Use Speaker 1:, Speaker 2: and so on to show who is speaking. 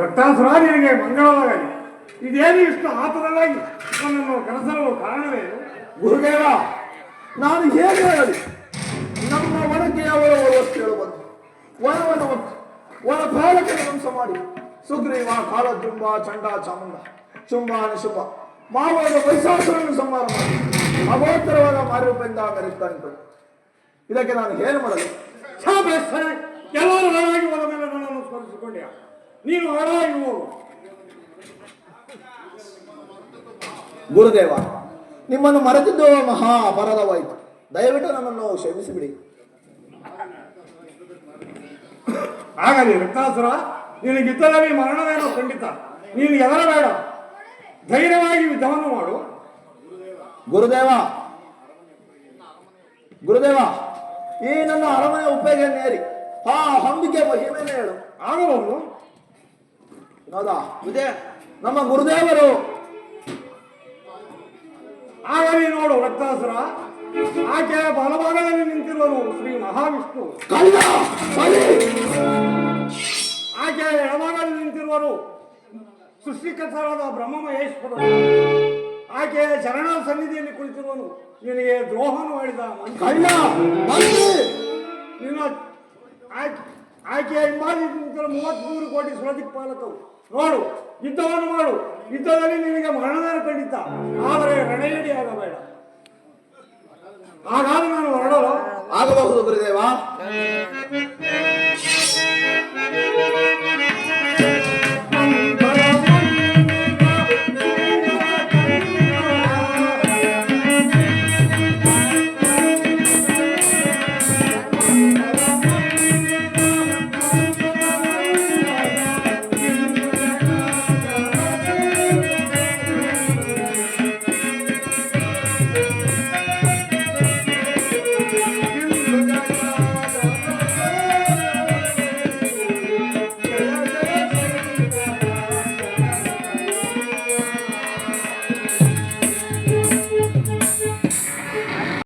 Speaker 1: ರಕ್ತಾಸುರ, ನಿನಗೆ ಮಂಗಳವಾಗಲಿ. ಇದೇನು ಇಷ್ಟು ಆತುರವಾಗಿ ನನ್ನನ್ನು ಕರೆಸಲು ಕಾರಣವೇನು?
Speaker 2: ಗುರುದೇವ, ನಾನು ಹೇಗೆ ಹೇಳಲಿ? ನಮ್ಮ ಒಳಗೆ ಅವರ ಕೇಳು ಬಂದು ವನವನ್ನು ವನ ಪಾಲಕನ ವಂಶ ಮಾಡಿ ಸುಗ್ರೀವ, ಕಾಲದ್ರುಂಬ, ಚಂಡ, ಚಾಮುಂಡ, ಶುಂಭ, ನಿಶುಂಭ, ಮಾವನ ವೈಶಾಸುರನ್ನು ಸಂಹಾರ ಮಾಡಿ ಅಭೋತ್ತರವಾದ ಮಾರುಪೆಂದ ಮೆರೆಯುತ್ತಾನೆ. ಇದಕ್ಕೆ ನಾನು ಏನು ಮಾಡಲು?
Speaker 1: ಕೆಲವರು ಹಾಳಾಗಿ ಹೋದ ಮೇಲೆ ನನ್ನನ್ನು ಸ್ಮರಿಸಿಕೊಂಡ್ಯಾ? ನೀನು ಹಾಳಾಗಿ ಹೋಗು.
Speaker 2: ಗುರುದೇವ, ನಿಮ್ಮನ್ನು ಮರೆತಿದ್ದು ಮಹಾ ಅಪರಾಧವಾಯಿತು. ದಯವಿಟ್ಟು ನಮ್ಮನ್ನು ಕ್ಷಮಿಸಿಬಿಡಿ.
Speaker 1: ಆಗಲಿ ರಕ್ತಾಸುರ, ನಿನಗಿದ್ದರಲ್ಲಿ ಮರಣವೇನೋ ಖಂಡಿತ. ನೀನು ಹೆದರಬೇಡ, ಧೈರ್ಯವಾಗಿ ಯುದ್ಧವನ್ನು ಮಾಡು.
Speaker 2: ಗುರುದೇವ, ಗುರುದೇವ, ಈ ನನ್ನ ಅರಮನೆ ಉಪ್ಪೆಗೆನ್ನೇರಿ ಆ ಹಂಬಿಕೆ ಮಹಿಮೆಯನ್ನು ಹೇಳು.
Speaker 1: ಆಗಬಹುದು.
Speaker 2: ಹೌದಾ? ಇದೇ ನಮ್ಮ ಗುರುದೇವರು.
Speaker 1: ಆಗಲಿ ನೋಡು ರಕ್ತಾಸುರ, ಆಕೆ ಬಲಭಾಗದಲ್ಲಿ ನಿಂತಿರುವರು ಶ್ರೀ ಮಹಾವಿಷ್ಣು. ಆಕೆ ಎಡಭಾಗದಲ್ಲಿ ನಿಂತಿರುವರು ಸೃಷ್ಟಿಕರ್ತರಾದ ಬ್ರಹ್ಮ ಮಹೇಶ್ವರ. ಆಕೆಯ ಚರಣ ಸನ್ನಿಧಿಯಲ್ಲಿ ಕುಳಿತಿರುವನು ನಿನಗೆ ದ್ರೋಹನ ಮಾಡಿದ ನಿನ್ನ ಆಕೆಯ ಹಿಂಬಾಲಿ ನಿಂತಿರುವ 33 ಕೋಟಿ ಸುರದಿಕ್ಪಾಲಕರು. ನೋಡು, ಯುದ್ಧವನ್ನು ಮಾಡು. ಯುದ್ಧದಲ್ಲಿ ನಿನಗೆ ಮರಣವೇನು ಖಂಡಿತ, ಆದರೆ ರಣಯಡಿ ಆಗಬೇಡ. ಹಾಗಾದ್ರೆ ನಾನು ಹೊರಡಲು
Speaker 2: ಆಗಬಹುದು ಗುರುದೇವ.